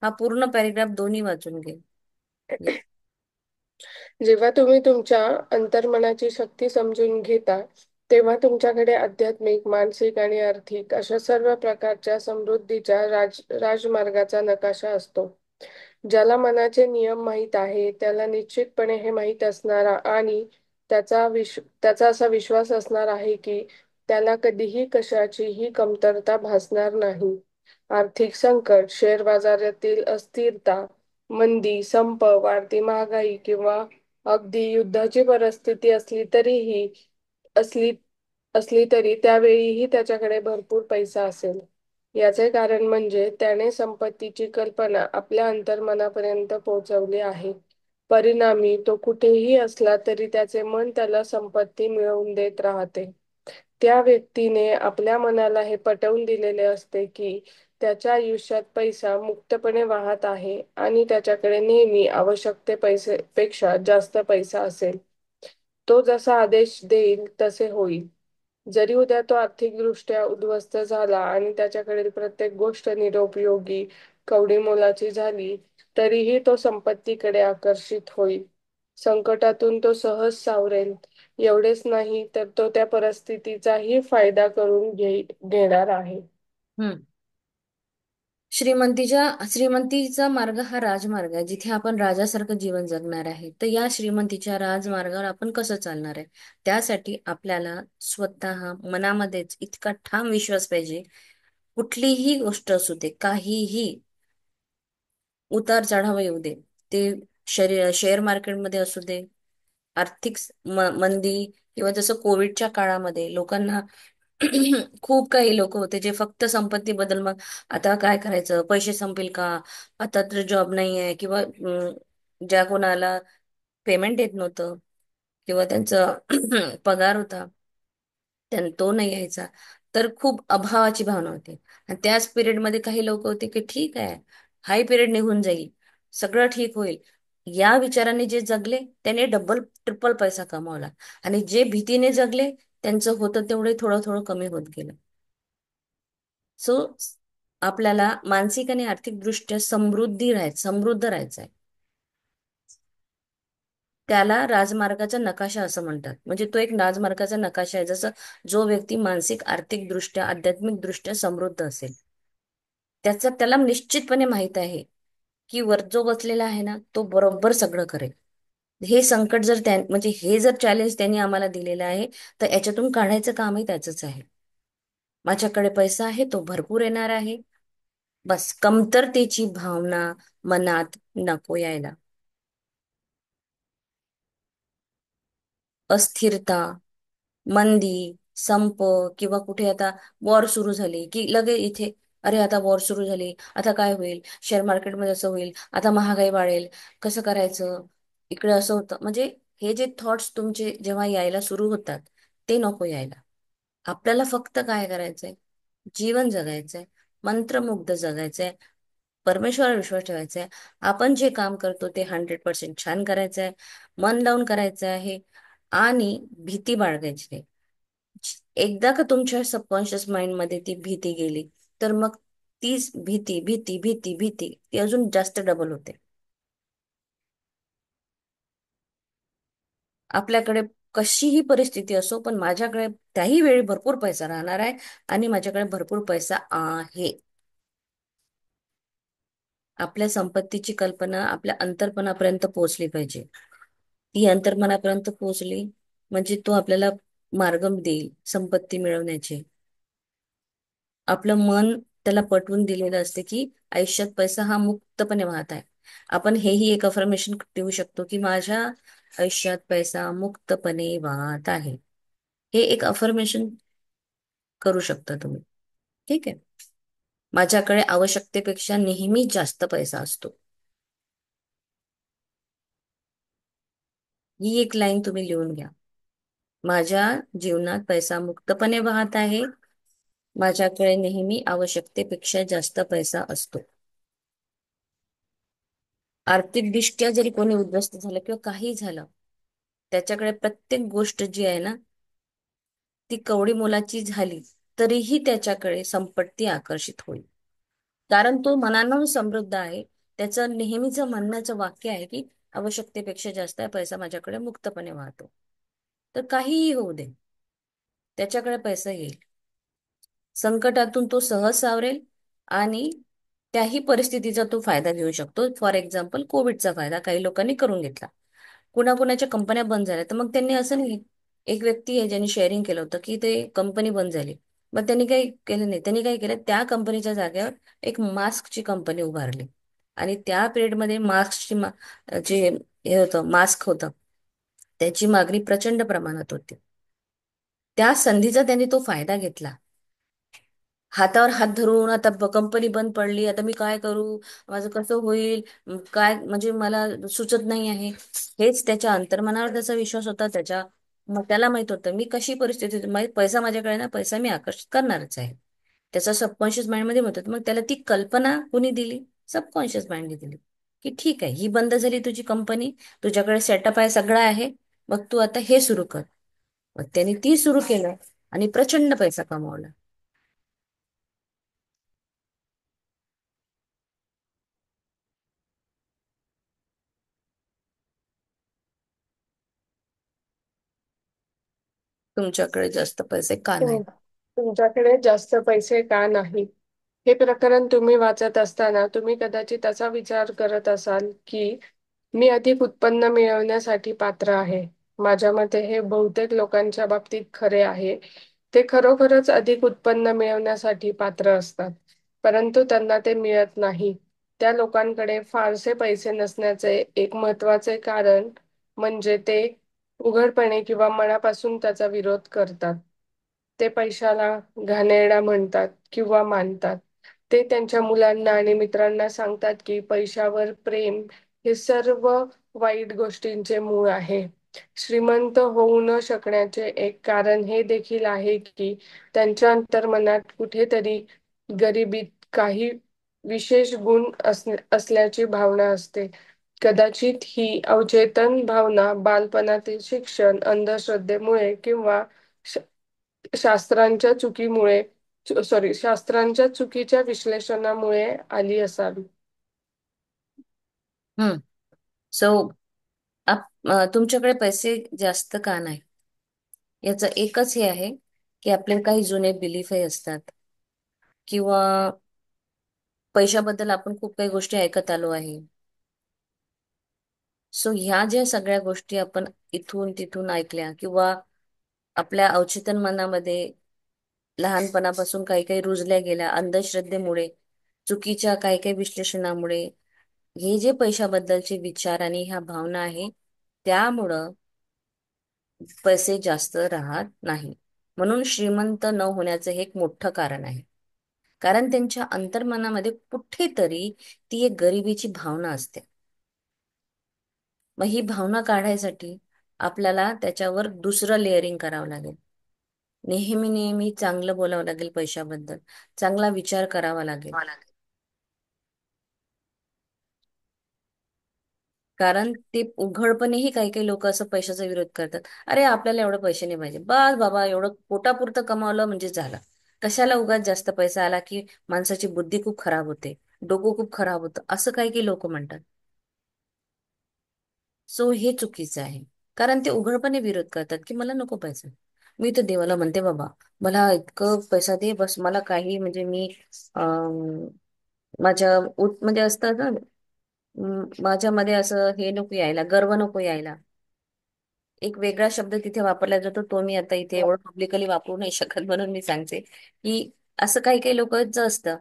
हा पूर्ण पॅरेग्राफ दोन्ही वाचून घे. जेव्हा तुम्ही तुमच्या अंतर्मनाची शक्ती समजून घेता, तेव्हा तुमच्याकडे आध्यात्मिक, मानसिक आणि आर्थिक अशा सर्व प्रकारच्या समृद्धीच्या राजमार्गाचा नकाशा असतो. ज्याला मनाचे नियम माहीत आहे, त्याला निश्चितपणे हे माहीत असणार आणि त्याचा असा विश्वास असणार आहे की त्याला कधीही कशाचीही कमतरता भासणार नाही. आर्थिक संकट, शेअर बाजारातील अस्थिरता, मंदी, संप, वाढती महागाई किंवा अगदी युद्धाची परिस्थिती असली असली तरी त्यावेळीही त्याच्याकडे भरपूर पैसा असेल. याचे कारण म्हणजे त्याने संपत्तीची कल्पना आपल्या अंतर्मनापर्यंत पोहोचवली आहे. परिणामी तो कुठेही असला तरी त्याचे मन त्याला संपत्ती मिळवून देत राहते. त्या व्यक्तीने आपल्या मनाला हे पटवून दिलेले असते की त्याच्या आयुष्यात पैसा मुक्तपणे वाहत आहे आणि त्याच्याकडे नेहमी आवश्यकते पैसेपेक्षा जास्त पैसा असेल. तो जसा आदेश देईल तसे होईल. जरी उद्या तो आर्थिकदृष्ट्या उद्ध्वस्त झाला आणि त्याच्याकडील प्रत्येक गोष्ट निरुपयोगी, कवडी मोलाची झाली, तरीही तो संपत्तीकडे आकर्षित होईल. संकटातून तो सहज सावरेल. एवढेच नाही तर तो त्या परिस्थितीचाही फायदा करून घेणार आहे. हम्म. श्रीमंतीचा मार्ग हा राजमार्ग आहे, जिथे आपण राजासारखं जीवन जगणार आहे. तर या श्रीमंतीच्या राजमार्गावर आपण कसं चालणार आहे, त्यासाठी आपल्याला स्वतः मनामध्येच इतका ठाम विश्वास पाहिजे. कुठलीही गोष्ट असू दे, काहीही उतार चढाव येऊ दे, ते शेअर मार्केटमध्ये असू दे, आर्थिक मंदी, किंवा जसं कोविडच्या काळामध्ये लोकांना खूप काही लोक होते जे फक्त संपत्तीबद्दल, मग आता काय करायचं, पैसे संपेल का, आता तर जॉब नाही आहे, किंवा ज्या कोणाला पेमेंट येत नव्हतं, किंवा त्यांचा पगार होता तो नाही यायचा, तर खूप अभावाची भावना होती. आणि त्याच पिरियडमध्ये काही लोक होते की ठीक आहे, हाय पिरियड निघून जाईल, सगळं ठीक होईल, या विचाराने जे जगले त्याने डबल ट्रिपल पैसा कमावला. आणि जे भीतीने जगले त्यांचं होतं तेवढे थोडं थोडं कमी होत गेलं. सो आपल्याला मानसिक आणि आर्थिक दृष्ट्या समृद्ध राहायचं आहे. त्याला राजमार्गाचा नकाशा असं म्हणतात. म्हणजे तो एक राजमार्गाचा नकाशा आहे. जसं जो व्यक्ती मानसिक, आर्थिक दृष्ट्या, आध्यात्मिक दृष्ट्या समृद्ध असेल, त्याला निश्चितपणे माहित आहे की वर जो बसलेला आहे ना, तो बरोबर सगळं करेल. हे संकट जर म्हणजे हे जर चॅलेंज त्यांनी आम्हाला दिलेलं आहे, तर याच्यातून काढायचं कामही त्याचंच आहे. माझ्याकडे पैसा आहे, तो भरपूर येणार आहे, बस कमतरतेची भावना मनात नको यायला. अस्थिरता, मंदी, संप, किंवा कुठे आता वॉर सुरू झाली की लगे इथे, अरे आता वॉर सुरू झाली, आता काय होईल, शेअर मार्केटमध्ये असं होईल, आता महागाई वाढेल, कसं करायचं, इकडे असं होतं. म्हणजे हे जे थॉट्स तुमचे जेव्हा यायला सुरू होतात, ते नको यायला. आपल्याला फक्त काय करायचंय, जीवन जगायचंय, मंत्रमुग्ध जगायचंय, परमेश्वरावर विश्वास ठेवायचा आहे. आपण जे काम करतो ते 100% छान करायचं आहे, मन लावून करायचं आहे, आणि भीती बाळगायची नाही. एकदा का तुमच्या सबकॉन्शियस माइंड मध्ये ती भीती गेली, तर मग तीच भीती भीती भीती भीती ती अजून जास्त डबल होते. आपल्याकडे कशीही परिस्थिती असो, पण माझ्याकडे त्याही वेळी भरपूर पैसा राहणार आहे, आणि माझ्याकडे भरपूर पैसा आहे. आपल्या संपत्तीची कल्पना आपल्या अंतर्पणापर्यंत पोहोचली पाहिजे. ती अंतर्मनापर्यंत पोहोचली म्हणजे तो आपल्याला मार्ग देईल संपत्ती मिळवण्याचे. आपलं मन त्याला पटवून दिलेलं असते की आयुष्यात पैसा हा मुक्तपणे वाहत आहे. आपण हेही एक अफर्मेशन देऊ शकतो की माझ्या आयुष्यात पैसा मुक्तपणे वाहत आहे. हे एक अफर्मेशन करू शकता तुम्ही. ठीक आहे. माझ्याकडे आवश्यकतेपेक्षा नेहमी जास्त पैसा असतो. ही एक लाईन तुम्ही लिहून घ्या. माझ्या जीवनात पैसा मुक्तपणे वाहत आहे. माझ्याकडे नेहमी आवश्यकतेपेक्षा जास्त पैसा असतो. आर्थिकदृष्ट्या जरी कोणी उद्ध्वस्त झालं किंवा काही झालं, त्याच्याकडे प्रत्येक गोष्ट जी आहे ना, ती कवडी मोलाची झाली तरीही त्याच्याकडे संपत्ती आकर्षित होईल. कारण तो मनानं समृद्ध आहे. त्याचं नेहमीच म्हणण्याचं वाक्य आहे की आवश्यकतेपेक्षा जास्त आहे, पैसा माझ्याकडे मुक्तपणे वाहतो. तर काहीही होऊ दे, त्याच्याकडे पैसा येईल. संकटातून तो सहज सावरेल आणि त्याही परिस्थितीचा तो फायदा घेऊ शकतो. फॉर एक्झाम्पल कोविडचा फायदा काही लोकांनी करून घेतला. कुणाकुणाच्या कंपन्या बंद झाल्या तर मग त्यांनी असं नाही, एक व्यक्ती आहे ज्यांनी शेअरिंग केलं होतं की ते कंपनी बंद झाली, मग त्यांनी काही केलं नाही. त्यांनी काय केलं, त्या कंपनीच्या जागेवर एक मास्कची कंपनी उभारली. आणि त्या पिरियडमध्ये मास्कची जे हे होतं, मास्क होतं, त्याची मागणी प्रचंड प्रमाणात होती. त्या संधीचा त्यांनी तो फायदा घेतला. हातावर हात धरून आता कंपनी बंद पडली, आता मी काय करू, माझं कसं होईल, काय म्हणजे मला सुचत नाही आहे. हेच त्याच्या अंतर्मनावर त्याचा विश्वास होता. मग त्याला माहित होतं मी कशी परिस्थिती होती, पैसा माझ्याकडे ना, पैसा मी आकर्षित करणारच आहे. त्याचा सबकॉन्शियस माइंड मध्ये होत. मग त्याला ती कल्पना कुणी दिली? सबकॉन्शियस माइंडने दिली. की ठीक आहे, ही बंद झाली तुझी कंपनी, तुझ्याकडे सेटअप आहे, सगळं आहे, मग तू आता हे सुरू कर. मग त्याने ती सुरू केलं आणि प्रचंड पैसा कमावला. तुमच्याकडे जास्त पैसे का नाही? तुमच्याकडे जास्त पैसे का नाही? हे प्रकरण तुम्ही वाचत असताना तुम्ही कदाचित असा विचार करत असाल की मी अधिक उत्पन्न मिळवण्यासाठी पात्र आहे. माझ्या मते हे बहुतेक लोकांच्या बाबतीत खरे आहे. ते खरोखरच अधिक उत्पन्न मिळवण्यासाठी पात्र असतात, परंतु त्यांना ते मिळत नाही. त्या लोकांकडे फारसे पैसे नसण्याचे एक महत्त्वाचे कारण म्हणजे ते उघडपणे किंवा मनापासून त्याचा विरोध करतात. ते पैशाला घाणेरडा म्हणतात किंवा मानतात. ते त्यांच्या मुलांना आणि मित्रांना सांगतात की पैशावर प्रेम हे सर्व वाईट गोष्टींचे मूळ आहे. श्रीमंत होऊ न शकण्याचे एक कारण हे देखील आहे की त्यांच्या अंतर्मनात कुठेतरी गरिबीत काही विशेष गुण असल्याची भावना असते. कदाचित ही अवचेतन भावना बालपणातील शिक्षण, अंधश्रद्धेमुळे किंवा श- शास्त्रांच्या चुकीच्या विश्लेषणामुळे आली असावी. हम्म. सो तुमच्याकडे पैसे जास्त का नाही? याचं एकच हे आहे की आपले काही जुने बिलीफही असतात, किंवा पैशाबद्दल आपण खूप काही गोष्टी ऐकत आलो आहे. सो ह्या ज्या सगळ्या गोष्टी आपण इथून तिथून ऐकल्या, किंवा आपल्या अवचेतन मनामध्ये लहानपणापासून काही काही रुजल्या गेल्या अंधश्रद्धेमुळे, चुकीच्या काही काही विश्लेषणामुळे, हे जे पैशाबद्दलचे विचार आणि ह्या भावना आहे, त्यामुळं पैसे जास्त राहत नाही. म्हणून श्रीमंत न होण्याचं हे एक मोठं कारण आहे. कारण त्यांच्या अंतर्मनामध्ये कुठेतरी ती एक गरिबीची भावना असते. मग ही भावना काढायसाठी आपल्याला त्याच्यावर दुसरं लेअरिंग करावं लागेल. नेहमी नेहमी चांगलं बोलावं लागेल पैशाबद्दल, चांगला विचार करावा लागेल. कारण ते उघडपणेही काही काही लोक असं पैशाचा विरोध करतात. अरे आपल्याला एवढं पैसे नाही पाहिजे, बस बाबा एवढं पोटापुरतं कमावलं म्हणजे झालं. कशाला उगाच जास्त पैसा आला की माणसाची बुद्धी खूप खराब होते, डोकं खूप खराब होतं, असं काही काही लोक म्हणतात. सो हे चुकीचं आहे. कारण ते उघडपणे विरोध करतात की मला नको पैसा. मी तर देवाला म्हणते, बाबा मला इतकं पैसा दे, बस मला काही म्हणजे मी अं, माझ्या म्हणजे असतं ना, माझ्यामध्ये असं हे नको यायला, गर्व नको यायला. एक वेगळा शब्द तिथे वापरला जातो, तो मी आता इथे एवढं पब्लिकली वापरू नाही शकत, म्हणून मी सांगते की असं काही काही लोकांचं असतं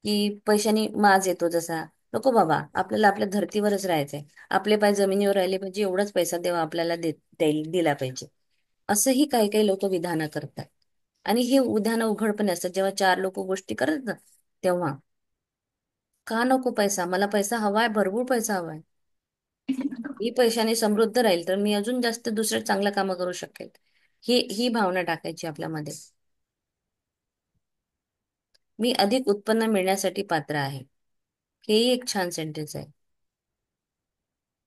की पैशाने माज येतो जसा. नको बाबा, आपल्याला आपल्या धर्तीवरच राहायचंय, आपले पाय जमिनीवर राहिले पाहिजे, एवढाच पैसा देवा आपल्याला दिला पाहिजे. असंही काही काही लोक विधानं करतात. आणि हे विधानं उघडपणे असतात. जेव्हा चार लोक गोष्टी करतात ना, तेव्हा का नको पैसा, मला पैसा हवाय, भरपूर पैसा हवाय, मी पैशाने समृद्ध राहील तर मी अजून जास्त दुसऱ्या चांगल्या कामं करू शकेल. ही भावना टाकायची आपल्यामध्ये. मी अधिक उत्पन्न मिळण्यासाठी पात्र आहे. हेही एक छान सेंटेन्स आहे.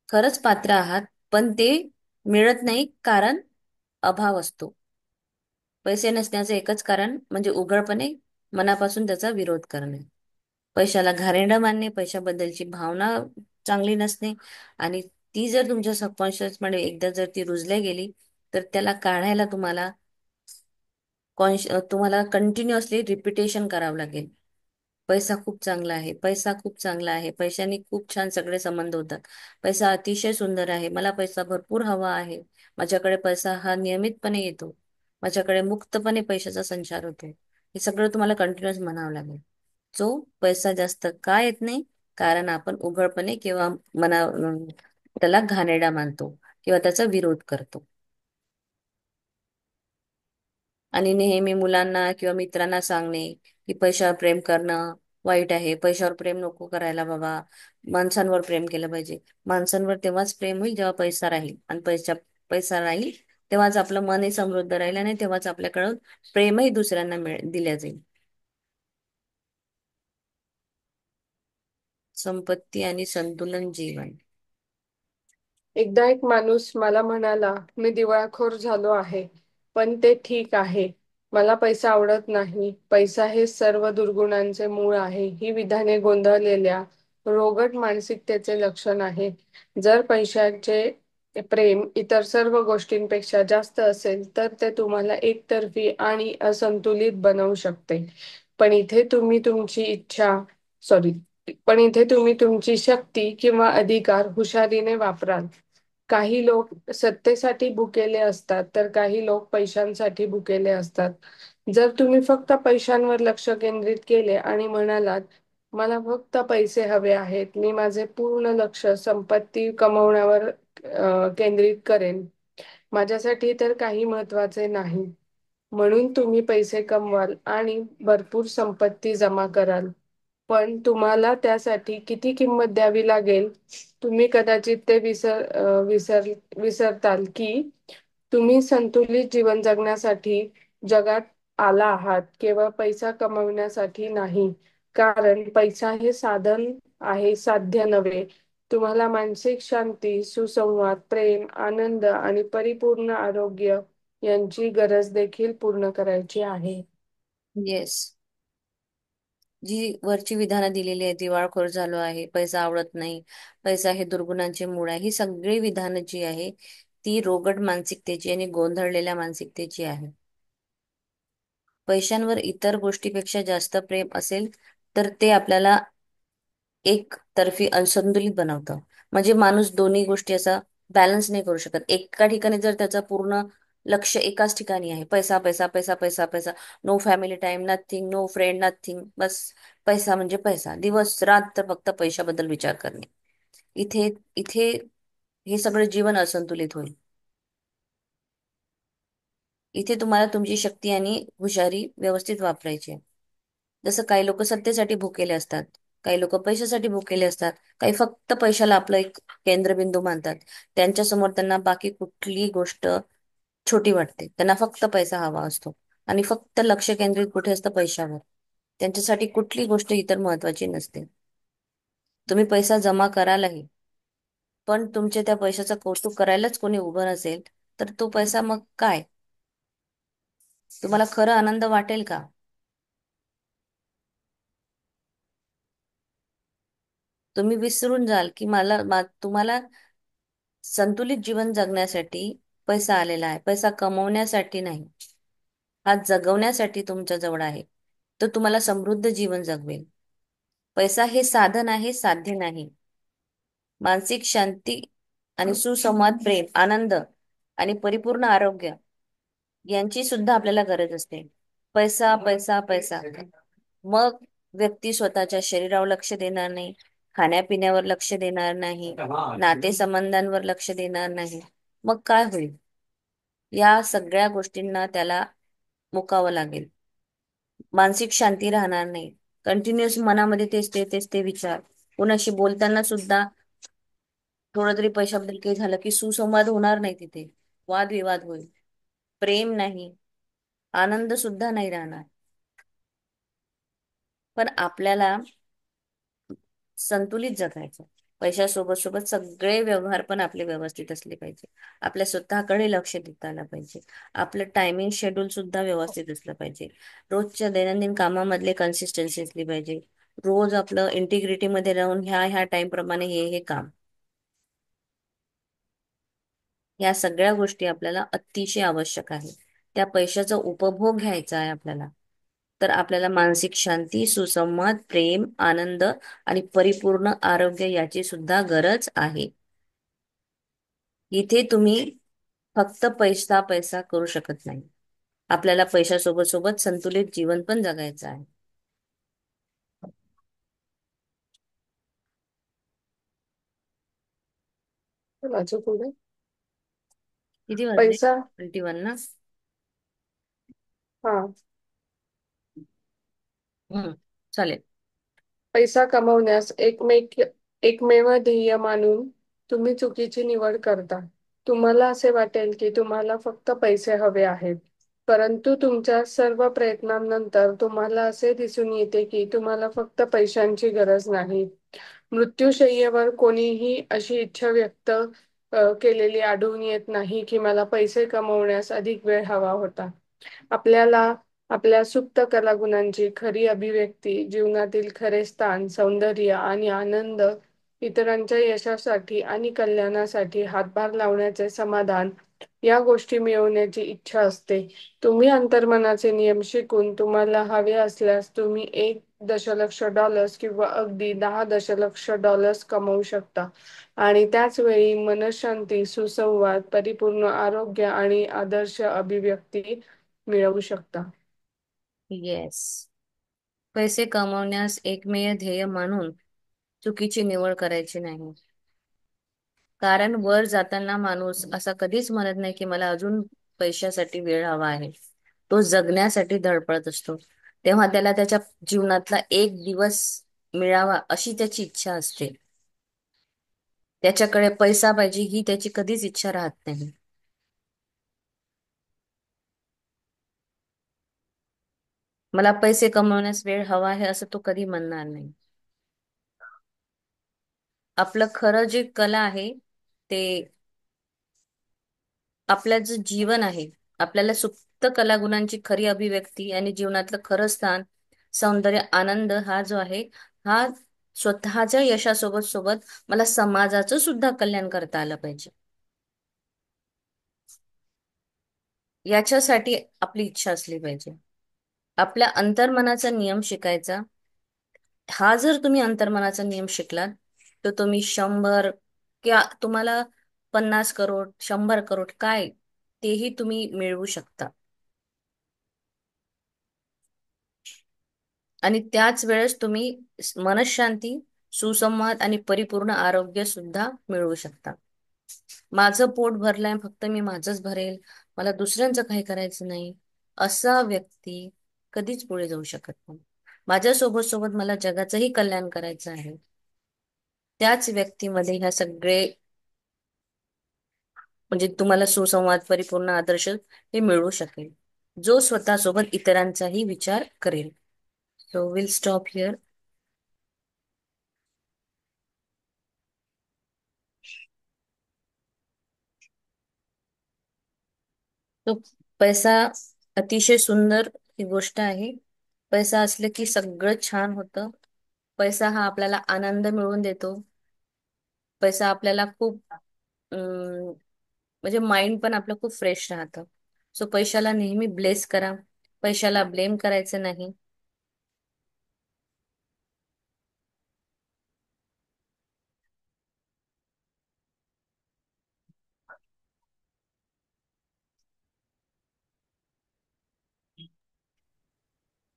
खरंच पात्र आहात, पण ते मिळत नाही कारण अभाव असतो. पैसे नसण्याचं एकच कारण म्हणजे उघडपणे मनापासून त्याचा विरोध करणे. पैशाला घाणेरडं मानणे, पैशाबद्दलची भावना चांगली नसणे, आणि ती जर तुमच्या सबकॉन्शियस मध्ये एकदा जर ती रुजल्या गेली, तर त्याला काढायला तुम्हाला कंटिन्युअसली रिपिटेशन करावं लागेल. पैसा खूप चांगला आहे, पैसा खूप चांगला आहे, पैशाने खूप छान सगळे संबंध होतात, पैसा अतिशय सुंदर आहे, मला पैसा भरपूर हवा आहे, माझ्याकडे पैसा हा नियमितपणे येतो, माझ्याकडे मुक्तपणे पैशाचा संचार होतो, हे सगळं तुम्हाला कंटिन्युअस म्हणावं लागेल. जो पैसा जास्त का येत नाही? कारण आपण उघडपणे किंवा त्याला घाणेरडा मानतो किंवा त्याचा विरोध करतो. आणि नेहमी मुलांना किंवा मित्रांना सांगणे की पैशावर प्रेम करणं वाईट आहे, पैशावर प्रेम नको करायला बाबा, माणसांवर प्रेम केलं पाहिजे. माणसांवर तेव्हाच प्रेम होईल जेव्हा पैसा राहील, आणि पैसा राहील तेव्हाच आपलं मनही समृद्ध राहील, आणि तेव्हाच आपल्याकडून प्रेमही दुसऱ्यांना दिल्या जाईल. संपत्ती आणि संतुलन जीवन. एकदा एक माणूस मला म्हणाला, मी दिवाळखोर झालो आहे, पण ते ठीक आहे. मला पैसा आवडत नाही. पैसा हे सर्व दुर्गुणांचे मूळ आहे. ही विधाने गोंधळलेल्या, रोगट मानसिकतेचे लक्षण आहे. जर पैशाचे प्रेम इतर सर्व गोष्टींपेक्षा जास्त असेल, तर ते तुम्हाला एकतर्फी आणि असंतुलित बनवू शकते. पण इथे तुम्ही तुमची इच्छा सॉरी पण इथे तुम्ही तुमची शक्ती किंवा अधिकार हुशारीने वापराल. काही लोक सत्तेसाठी भुकेले असतात, तर काही लोक पैशांसाठी भुकेले असतात. जर तुम्ही फक्त पैशांवर लक्ष केंद्रित केले आणि म्हणालात, मला फक्त पैसे हवे आहेत, मी माझे पूर्ण लक्ष संपत्ती कमवण्यावर केंद्रित करेन, माझ्यासाठी तर काही महत्वाचे नाही, म्हणून तुम्ही पैसे कमवाल आणि भरपूर संपत्ती जमा कराल. पण तुम्हाला त्यासाठी किती किंमत द्यावी लागेल, तुम्ही कदाचित ते विसरताल की तुम्ही संतुलित जीवन जगण्यासाठी जगात आला आहात, केवळ पैसा कमवण्यासाठी नाही. कारण पैसा हे साधन आहे, साध्य नव्हे. तुम्हाला मानसिक शांती, सुसंवाद, प्रेम, आनंद आणि परिपूर्ण आरोग्य यांची गरज देखील पूर्ण करायची आहे. येस. जी वरची विधानं दिलेली आहे, दिवाळखोर झालो आहे, पैसा आवडत नाही, पैसा हे दुर्गुणांचे मूळ आहे, ही सगळी विधानं जी आहे ती रोगट मानसिकतेची आणि गोंधळलेल्या मानसिकतेची आहे. पैशांवर इतर गोष्टीपेक्षा जास्त प्रेम असेल तर ते आपल्याला एक तर्फी असंतुलित बनवतं. म्हणजे माणूस दोन्ही गोष्टी असा बॅलन्स नाही करू शकत. एका ठिकाणी जर त्याचा पूर्ण लक्ष एकाच ठिकाणी आहे, पैसा पैसा पैसा पैसा पैसा, no family time, nothing, no friend, nothing, बस पैसा म्हणजे पैसा, दिवस रात्र फक्त पैशाबद्दल विचार करणे, इथे इथे हे सगळं जीवन असंतुलित होईल. इथे तुम्हाला तुमची शक्ती आणि हुशारी व्यवस्थित वापरायची आहे. जसं काही लोक सत्तेसाठी भुकेले असतात, काही लोक पैशासाठी भुकेले असतात, काही फक्त पैशाला आपलं एक केंद्रबिंदू मानतात. त्यांच्या समोर त्यांना बाकी कुठली गोष्ट छोटी वाटते, त्यांना फक्त पैसा हवा असतो, आणि फक्त लक्ष केंद्रित कुठे असतं? पैशावर. त्यांच्यासाठी कुठली गोष्ट इतर महत्वाची नसते. तुम्ही पैसा जमा करालही, पण तुमचे त्या पैशाचं कौतुक करायलाच कोणी उभं नसेल, तर तो पैसा मग काय? तुम्हाला खरं आनंद वाटेल का? तुम्ही विसरून जाल की तुम्हाला संतुलित जीवन जगण्यासाठी पैसा आलेला आहे, पैसा कमवण्यासाठी नाही, हा जगवण्यासाठी तुमच्या जवळ आहे. तो तुम्हाला समृद्ध जीवन जगवेल. पैसा हे साधन आहे, साध्य नाही. मानसिक शांती आणि सुसंवाद, प्रेम, आनंद आणि परिपूर्ण आरोग्य यांची सुद्धा आपल्याला गरज असते. पैसा पैसा पैसा, मग व्यक्ती स्वतःच्या शरीरावर लक्ष देणार नाही, खाण्यापिण्यावर लक्ष देणार नाही, नातेसंबंधांवर लक्ष देणार नाही. मग काय होईल? या सगळ्या गोष्टींना त्याला मुकावं लागेल. मानसिक शांती राहणार नाही. कंटिन्युअस मनामध्ये तेच ते विचार. कोणाशी बोलताना सुद्धा थोडं तरी पैशाबद्दल काही झालं की सुसंवाद होणार नाही, तिथे वादविवाद होईल, प्रेम नाही, आनंद सुद्धा नाही राहणार. पण आपल्याला संतुलित जगायचं. पैशासोबत सोबत सगळे व्यवहार पण आपले व्यवस्थित असले पाहिजे. आपल्या स्वतःकडे लक्ष देता आलं पाहिजे. आपलं टायमिंग शेड्यूल सुद्धा व्यवस्थित असलं पाहिजे. रोजच्या दैनंदिन कामामधले कन्सिस्टन्सी असली पाहिजे. रोज आपलं इंटिग्रिटी मध्ये राहून ह्या ह्या टाइम प्रमाणे हे काम, या सगळ्या गोष्टी आपल्याला अतिशय आवश्यक आहे. त्या पैशाचा उपभोग घ्यायचा आहे आपल्याला, तर आपल्याला मानसिक शांती, सुसंवाद, प्रेम, आनंद आणि परिपूर्ण आरोग्य याची सुद्धा गरज आहे. इथे तुम्ही फक्त पैसा पैसा करू शकत नाही. आपल्याला पैशासोबत सोबत संतुलित जीवन पण जगायचं आहे. माझं पुढे. किती वाजले? पैसा. 21 ना? हा. हम्म. चालेल. पैसा कमवण्यास एकमेव ध्येय मानून तुम्ही चुकीची निवड करता. तुम्हाला असे वाटेल की तुम्हाला फक्त पैसे हवे आहेत, परंतु तुमच्या सर्व प्रयत्नांनंतर तुम्हाला असे दिसून येते की तुम्हाला फक्त पैशांची गरज नाही. मृत्यूशय्येवर कोणीही अशी इच्छा व्यक्त केलेली आढळून येत नाही की मला पैसे कमवण्यास अधिक वेळ हवा होता. आपल्याला आपल्या सुप्त कलागुणांची खरी अभिव्यक्ती, जीवनातील खरे स्थान, सौंदर्य आणि आनंद, इतरांच्या यशासाठी आणि कल्याणासाठी हातभार लावण्याचे समाधान, या गोष्टी मिळवण्याची इच्छा असते. तुम्ही अंतर्मनाचे नियम शिकून तुम्हाला हवे असल्यास तुम्ही $1 दशलक्ष किंवा अगदी $10 दशलक्ष कमवू शकता आणि त्याच वेळी मनःशांती, सुसंवाद, परिपूर्ण आरोग्य आणि आदर्श अभिव्यक्ती मिळवू शकता. येस. पैसे कमवण्यास एकमेव ध्येय मानून चुकीची निवड करायची नाही. कारण वर जाताना माणूस असा कधीच म्हणत नाही की मला अजून पैशासाठी वेळ हवा आहे. तो जगण्यासाठी धडपडत असतो. तेव्हा त्याला त्याच्या जीवनातला एक दिवस मिळावा अशी त्याची इच्छा असते. त्याच्याकडे पैसा पाहिजे ही त्याची कधीच इच्छा राहत नाही. मला पैसे कमवण्यास वेळ हवा आहे असं तो कधी म्हणणार नाही. आपलं खरं जे कला आहे ते, आपलं जे जीवन आहे, आपल्याला सुप्त कलागुणांची खरी अभिव्यक्ती आणि जीवनातलं खरं स्थान, सौंदर्य, आनंद हा जो आहे, हा स्वतःच्या यशासोबत सोबत मला समाजाचं सुद्धा कल्याण करता आलं पाहिजे. याच्यासाठी आपली इच्छा असली पाहिजे. आपल्या अंतर्मनाचा नियम शिकायचा. हा जर तुम्ही अंतर्मनाचा नियम शिकलात तर तुम्ही 100 किंवा तुम्हाला 50 करोड, 100 करोड काय तेही तुम्ही मिळवू शकता. आणि त्याच वेळेस तुम्ही मनःशांती, सुसंवाद आणि परिपूर्ण आरोग्य सुद्धा मिळवू शकता. माझं पोट भरलंय, फक्त मी माझंच भरेल, मला दुसऱ्यांचं काही करायचं नाही, असा व्यक्ती कधीच पुढे जाऊ शकत नाही. माझ्या सोबत सोबत मला जगाचंही कल्याण करायचं आहे, त्याच व्यक्तीमध्ये ह्या सगळे, म्हणजे तुम्हाला सुसंवाद, परिपूर्ण आदर्श हे मिळू शकेल, जो स्वतःसोबत इतरांचाही विचार करेल. So will stop here. तो पैसा अतिशय सुंदर ही गोष्ट आहे. पैसा असले की सगळं छान होतं. पैसा हा आपल्याला आनंद मिळवून देतो. पैसा आपल्याला खूप म्हणजे माइंड पण आपलं खूप फ्रेश राहतं. सो पैशाला नेहमी ब्लेस करा, पैशाला ब्लेम करायचं नाही.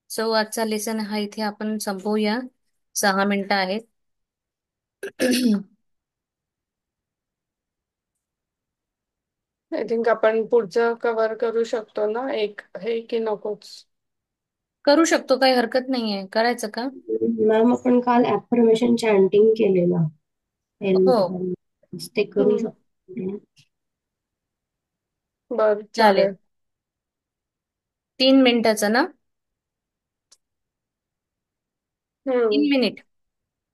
सो आजचा लेसन हा इथे आपण संपवूया. 6 मिनिटं आहेत. आय थिंक आपण पुढचं कव्हर करू शकतो ना, एक हे की नकोच? करू शकतो, काही हरकत नाहीये. करायचं का? मॅम आपण काल ऍफर्मेशन चॅन्टिंग केलेलं हो, ते करू हम्म. शकतो. बर, चालेल. चालेल. 3 मिनिटाचं ना? हम्म. 3 मिनिट.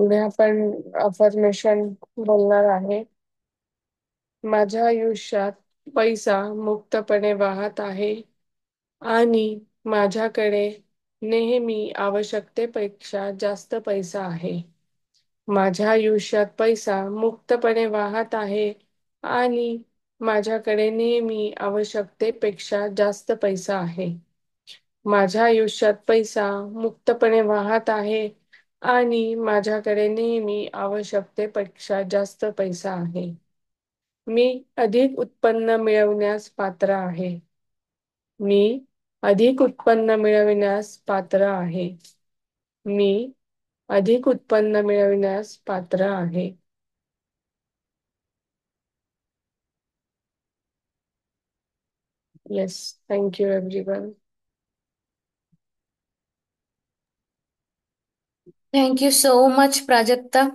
पुढे आपण अफर्मेशन बोलणार आहे. माझ्या आयुष्यात पैसा मुक्तपणे वाहत आहे आणि माझ्याकडे नेहमी आवश्यकतेपेक्षा जास्त पैसा आहे. माझ्या आयुष्यात पैसा मुक्तपणे वाहत आहे आणि माझ्याकडे नेहमी आवश्यकतेपेक्षा जास्त पैसा आहे. माझ्या आयुष्यात पैसा मुक्तपणे वाहत आहे आणि माझ्याकडे नेहमी आवश्यकतेपेक्षा जास्त पैसा आहे. मी अधिक उत्पन्न मिळवण्यास पात्र आहे. मी अधिक उत्पन्न मिळविण्यास पात्र आहे. मी अधिक उत्पन्न मिळविण्यास पात्र आहे. Yes, thank you everyone. Thank you so much Prajakta.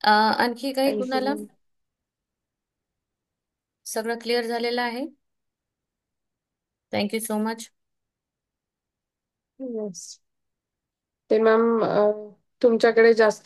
आणखी काही थँक कुणाला? यू. सगळं क्लिअर झालेलं आहे? Thank you so much. येस. ते मॅम तुमच्याकडे जास्त